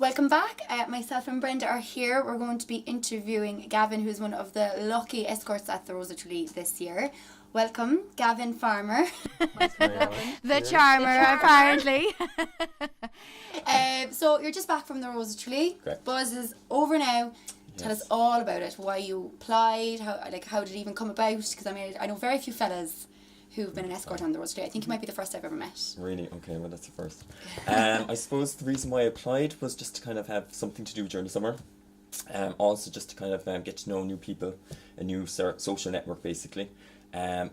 Welcome back. Myself and Brenda are here. We're going to be interviewing Gavin, who's one of the lucky escorts at the Rose of Tralee this year. Welcome, Gavin Farmer. The charmer, apparently. So you're just back from the Rose of Tralee. Correct. Buzz is over now. Tell us all about it. Why you applied? How did it even come about? Because I know very few fellas who've been an escort on the Rose of Tralee. I think you might be the first I've ever met. Really? Okay, well that's the first. I suppose the reason why I applied was just to kind of have something to do during the summer. Also just to kind of get to know new people, a new social network basically. I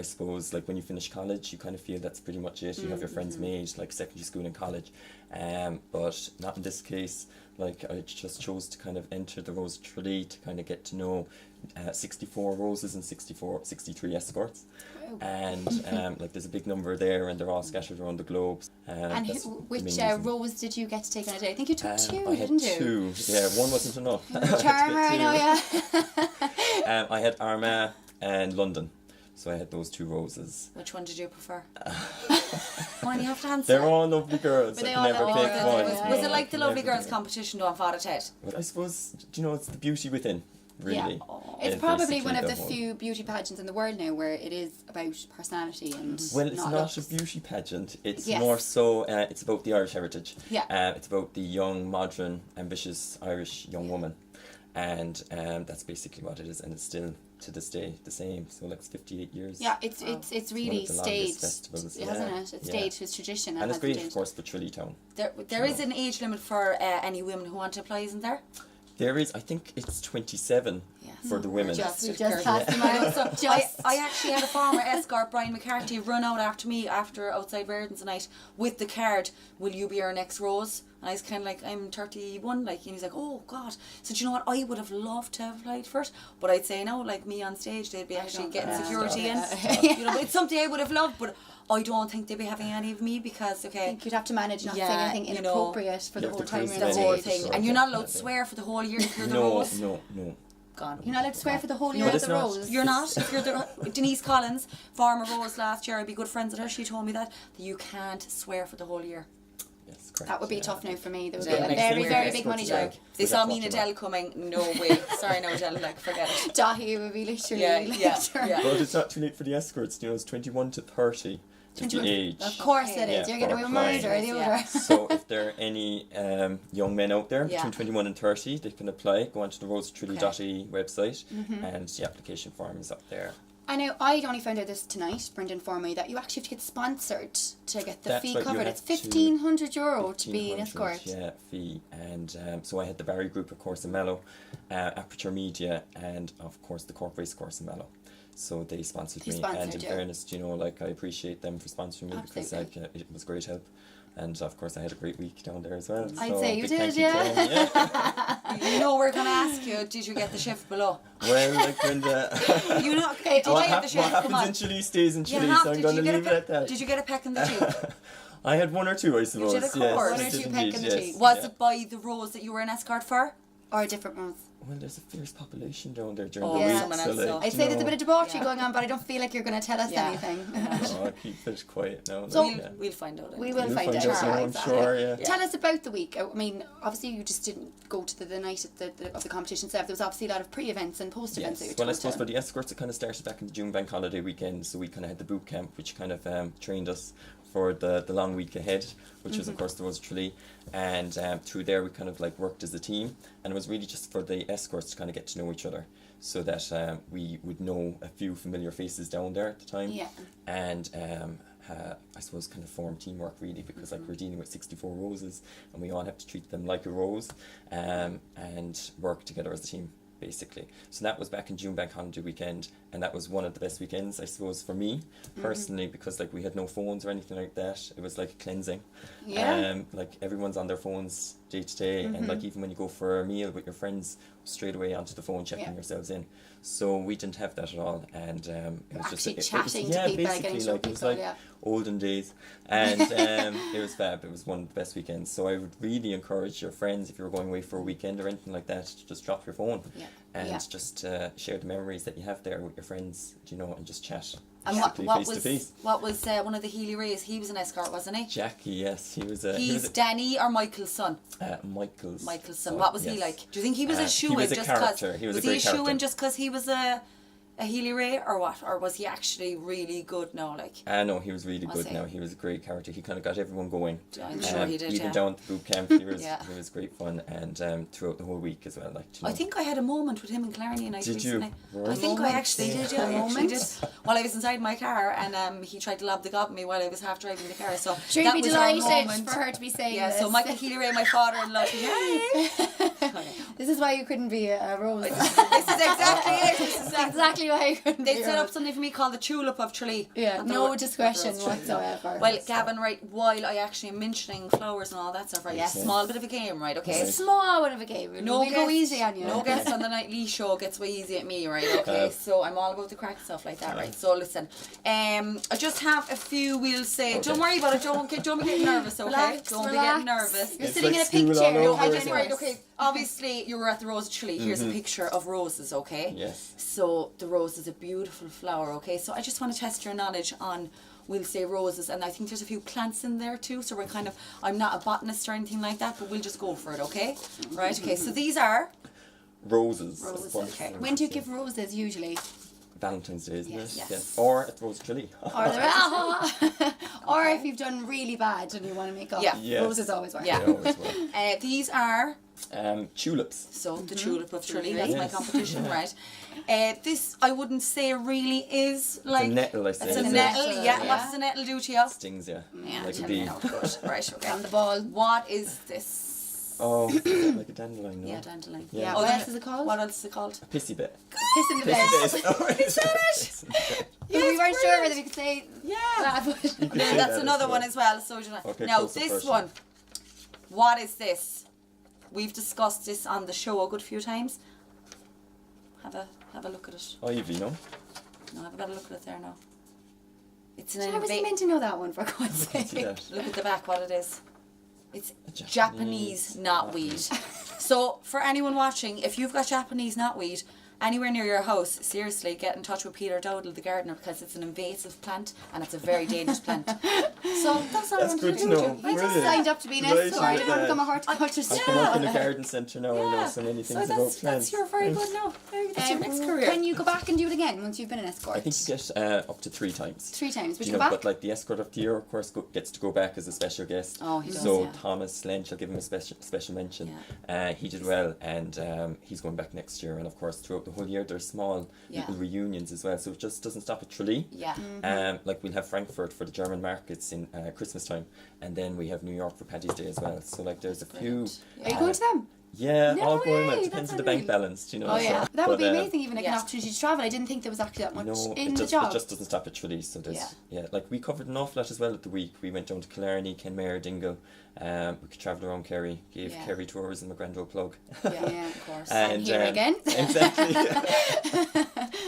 suppose when you finish college you kind of feel that's pretty much it. You have your friends made like secondary school and college. But not in this case. I just chose to kind of enter the Rose of Tralee to kind of get to know 64 roses and 63 escorts. Wow. And there's a big number there and they're all scattered around the globe. And which rose did you get to take on a day? I think you took two, I had didn't you? two. Yeah, one wasn't enough. Charmer, I know, yeah. I had Armagh and London. So I had those two roses. Which one did you prefer? One you have to answer. They're all lovely girls. But I they can all never lovely pick girls. one. Was it like the Lovely Girls competition on Father Ted? Well, I suppose, it's the beauty within, really. Yeah. It's probably one of the few beauty pageants in the world now where it is about personality and well, it's not looks. a beauty pageant. It's Yes. more so, it's about the Irish heritage. Yeah. It's about the young, modern, ambitious Irish young woman. And that's basically what it is. And it's still, to this day, the same. So it's 58 years. Yeah, it's really one of the longest staged, festivals, hasn't it? It's staged with tradition. And it's great, changed. of course, for Tralee Town. There is an age limit for any women who want to apply, isn't there? There is, I think it's 27 for the women. We just passed them out. I actually had a former escort, Brian McCarthy, run out after me after outside Verdens tonight with the card, will you be our next Rose? And I was kind of like, I'm 31, and he's like, oh God. So do you know what, I would have loved to have applied for it, but I'd say no, me on stage, they'd be actually getting security in. It's something I would have loved, but I don't think they'd be having any of me because, I think you'd have to manage not saying anything inappropriate for the whole time you're the on whole stage. thing. And you're not allowed to swear for the whole year if you're the Rose. No. Gone. You're not allowed to swear for the whole year of the Rose. You're not. If you're Denise Collins, former Rose last year, I'd be good friends with her. She told me that you can't swear for the whole year. Yes, correct. That would be tough now for me. There would Yeah, be a very, very big money Escorts job. as They saw me and Adele coming. No way. Sorry, no Adele. Forget it. Dahi would be literally. Yeah. But it's not too late for the escorts. It's 21 to 30 is the age. Of course it is. You're getting away with murder. The older. So if there are any young men out there Yeah. between 21 and 30, they can apply. Go onto the rosetralee.ie website and the application form is up there. I know, I only found out this tonight, Brendan informed me, that you actually have to get sponsored to get the That's fee right, you covered. have It's to- €1,500 to be an 1,500, escort. Yeah, fee. And so I had the Barry Group, of course, in Mallow, Aperture Media, and of course the Cork Race Course in Mallow. So they sponsored me, and in fairness, I appreciate them for sponsoring me because it was great help. And of course, I had a great week down there as well. I'd so say you big did, thank you yeah. to them, yeah. We're going to ask you, did you get the shift below? Well, when You know, did you get the shift? what Come happens on. in Chile stays in You Chile, have so I'm to. going to Did you leave get it at that. Did you get a peck in the cheek? I had one or two, I suppose. did, of yes, course. I One or did two peck indeed, in the yes. cheek. Was it by the Rose that you were an escort for? Or a different Rose. Well, there's a fierce population down there during Oh, the week. someone else so saw. I'd say there's a bit of debauchery going on, but I don't feel like you're going to tell us anything. No, I'll keep it quiet now. So- We'll find out. We will You'll find out. out, I'm Exactly. sure, yeah. Tell us about the week. I mean, obviously you just didn't go to the night of the competition itself. There was obviously a lot of pre-events and post-events that you Well, I told suppose to. for the escorts, it kind of started back in the June bank holiday weekend, so we kind of had the boot camp, which kind of trained us for the long week ahead, which was of course the Rose of Tralee, and through there we kind of worked as a team, and it was really just for the escorts to kind of get to know each other, so that we would know a few familiar faces down there at the time, and I suppose kind of form teamwork really, because we're dealing with 64 roses and we all have to treat them like a rose, and work together as a team basically. So that was back in June bank holiday weekend, and that was one of the best weekends I suppose for me personally, because we had no phones or anything like that. It was like a cleansing. Everyone's on their phones day to day, and even when you go for a meal with your friends, straight away onto the phone checking yourselves in. So we didn't have that at all, and it was just Actually chatting to people, getting to know it was people, olden days, and it was fab. It was one of the best weekends. So I would really encourage your friends, if you were going away for a weekend or anything like that, to just drop your phone and just share the memories that you have there with your friends, and just chat. And Exactly, what face to was face. one of the Healy Rays? He was an escort, wasn't he? Jackie, yes, he was. He's Danny or Michael's son. Michael's son. What was he like? Do you think he was a shoe-in he was a just character. because? He was a he great a shoe-in character. just because he was a Healy Ray or what? Or was he actually really good now? Like, No, he was really Was good he? now. He was a great character. He kind of got everyone going. I'm sure he did, Even yeah. down at the boot camp, he was, Yeah. he was great fun. And throughout the whole week as well. Like, you know. I think I had a moment with him in Clarny night Did you? recently. Really? I think I actually did, yeah. A I actually moment? did. While I was inside my car and he tried to lob the gob at me while I was half driving the car. So Sure, that you'd be was our delighted moment. for her to be saying Yeah, this. so Michael Healy Ray, my father-in-law, hey. This is why you couldn't be a rose. This is exactly it. This is exactly why you couldn't They be a set up rose. something for me called the Tulip of Tralee. Yeah, And the no ro- discretion the rose whatsoever. Well, Gavin, right, while I actually am mentioning flowers and all that stuff, right, Yes. small bit of a game, right, okay? It's a small one of a game. No we go guest- easy on you. No guest on the nightly show gets way easy at me, right? Okay, so I'm all about the crack stuff like that, right? So listen, I just have a few. We'll say, Okay. don't worry about it. Don't be getting nervous, okay? Relax, don't be relax. getting nervous. You're It's sitting like in a pink school all chair. over Hide again. your Right, nerves. okay. Obviously, you were at the Rose of Tralee. Here's a picture of roses, okay? Yes. So the rose is a beautiful flower, okay? So I just want to test your knowledge on, we'll say roses, and I think there's a few plants in there too. So we're kind of, I'm not a botanist or anything like that, but we'll just go for it, okay? Right, okay. So these are Roses. Roses, of course. okay. When do you give roses usually? Valentine's Day, isn't Yes. it? Yes. Or at the Rose Tralee. Or, or if you've done really bad and you want to make up. Yeah. Yes. Roses always work. Yeah. They always were. these are Tulips. so the tulip of Tralee. That's Yes. my competition, right? This I wouldn't say really is like It's a nettle, I say. It's a isn't it? nettle. Yeah. Yeah. What does a nettle do to you? Stings, yeah. Yeah, Like a tell bee. me now. Good. Right. Okay. On the ball. What is this? Oh, is that like a dandelion, no? Yeah, dandelion. Yeah. Yeah. What then- else is it called? What else is it called? A pissy bit. Piss in the bed. Yeah, we it's weren't sure brilliant. whether we could say Yeah. that, but You could Yeah, say that's that another as one well. as well. So Okay, now closer this version. one. What is this? We've discussed this on the show a good few times. Have a look at it. Ivy, no? No, have a better look at it there now. It's an I was meant to know that one for God's Can't see sake. that. Look at the back, what it is. It's A Japanese Japanese knotweed. So, for anyone watching, if you've got Japanese knotweed anywhere near your house, seriously, get in touch with Peter Dowdle, the gardener, because it's an invasive plant and it's a very dangerous plant. So, that's all I That's wanted good to to do. know. I just Brilliant. signed up to be an Right, escort. right, I want to become a yeah. horticulture I student. can work in a garden centre now. I know so many So things about plants. that's your very good now. That's your next career. Can you go back and do it again once you've been an escort? I think you get up to 3 times. 3 times. Would Do you you go know, back? but like the escort of the year, of course, gets to go back as a special guest. Oh, he does, So yeah. Thomas Lynch, I'll give him a special mention. He did well, and he's going back next year. And of course, throughout the whole year, there's small Yeah. little reunions as well. So it just doesn't stop at Tralee. Yeah. Like we'll have Frankfurt for the German markets in Christmas time, and then we have New York for Paddy's Day as well. So like there's a few. Brilliant. Are you going to them? Yeah, No all going. way, It depends that's on the bank unreal. balance, you know. Oh yeah, so- that would be but, amazing. Even like an yeah. opportunity to travel. I didn't think there was actually that much No, in it the just, job. it just doesn't stop at Tralee. So there's like we covered an awful lot as well at the week. We went down to Killarney, Kenmare, Dingle. We could travel around Kerry. Gave Yeah. Kerry tourism a grand old plug. Yeah, Of course. And here again. Exactly.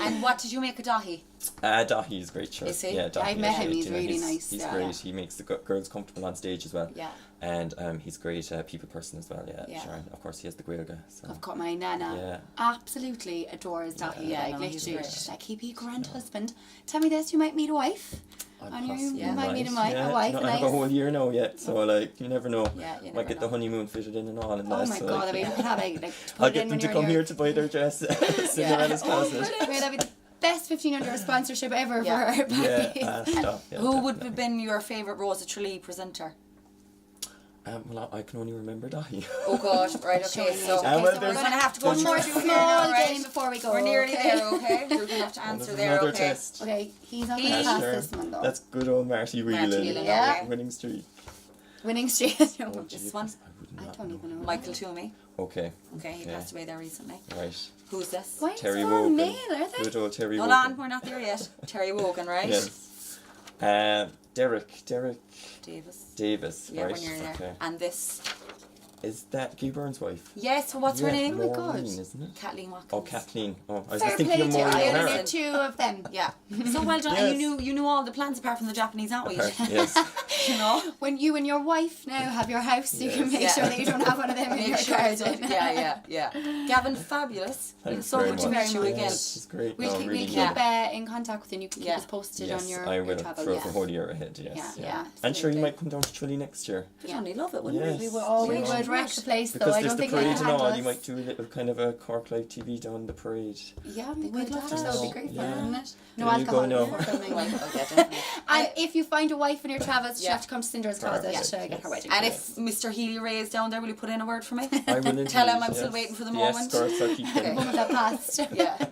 And what did you make a dahi? Dahi is great, sure. Is he? Yeah, Dahi I've met is him, great, he's you know, really nice, He's yeah. great. He makes the girls comfortable on stage as well. Yeah. And he's great people person as well. Yeah, Yeah. sure. And of course, he has the Gaeilge. So. I've got my nana. Yeah. Absolutely adores Dahi. Yeah, Like no, he's literally, great. she's like he'd be a grand husband. Tell me this, you might meet a wife. And you might meet a wife. I have a whole year now yet, so like you never know. Yeah, you Might never get the know. honeymoon fitted in and all. And Oh that, my so, god, I like, mean, you could have like to put I'll it get in them when to you're come in here your- to buy their dress. Cinderella's closet. Brilliant. That'd be the best €1,500 sponsorship ever Yeah. for her. Yeah, stop. Yeah, Who would definitely. have been your favourite Rose of Tralee presenter? Well, I can only remember Dahi. Oh gosh, right, okay, Showing so age. Okay, well, so we're there's- going to have to go there's- more Small small right? game before we go. We're nearly okay? there, okay? You're going to have to Oh, answer there's there, another okay? test. Okay, he's not He- going to pass Sure. this one though. That's good old Marty Whelan. Whelan, Yeah. okay. Winning streak. Winning streak. Oh, This Jesus, one? I would I not don't know. even know. Michael Toomey. Okay, Okay, he Yeah. passed away there recently. right. Who's this? Why is Terry it all Wogan. male, are they? Good old Terry Hold Wogan. on, we're not there yet. Terry Wogan, right? Yes. Derek Davis. Davis. Yeah, right. when you're there. Okay. And this. Is that Guy Burns' wife? Yes, so what's her Yeah, name? Oh my God. Maureen, isn't it? Kathleen Watkins. Oh, Kathleen. Oh, I was Fair just thinking play of to you. Maureen I only O'Hara. knew 2 of them. Yeah. So well done. Yes. And you knew all the plants apart from the Japanese knotweed. Yes. you know. When you and your wife now have your house, you can make sure that you don't have one of them in Make your sure it's garden. good. Yeah. Gavin, fabulous. Thanks So very good to much. meet you Yeah, again. It's great. We'll No, keep, really we'll good. keep in contact with you and you can keep Yeah. us posted Yes, on your, I your will travel. throughout Yeah. the whole year ahead. Yes. Yeah. And sure, you absolutely. might come down to Tralee next year. Yeah, and I love it, wouldn't Yes. we? We You would know. wreck the place though. Because I there's don't the think anyone parade and handle all, us. you might do a little kind of a Cork Live TV down the parade. Yeah, we We'd could love that. that. That would be great fun, Yeah. wouldn't it? No There you go alcohol now. before filming. Well, okay, definitely. And if you find a wife in your travels, you Yeah. have to come to Cinder's closet Perfect, to get yes. her wedding. And if Mr. Healy Ray is down there, will you put in a word for me? I will indeed, Tell him I'm yes. still waiting for the The moment. escorts, I'll keep them. moment that passed. Yeah.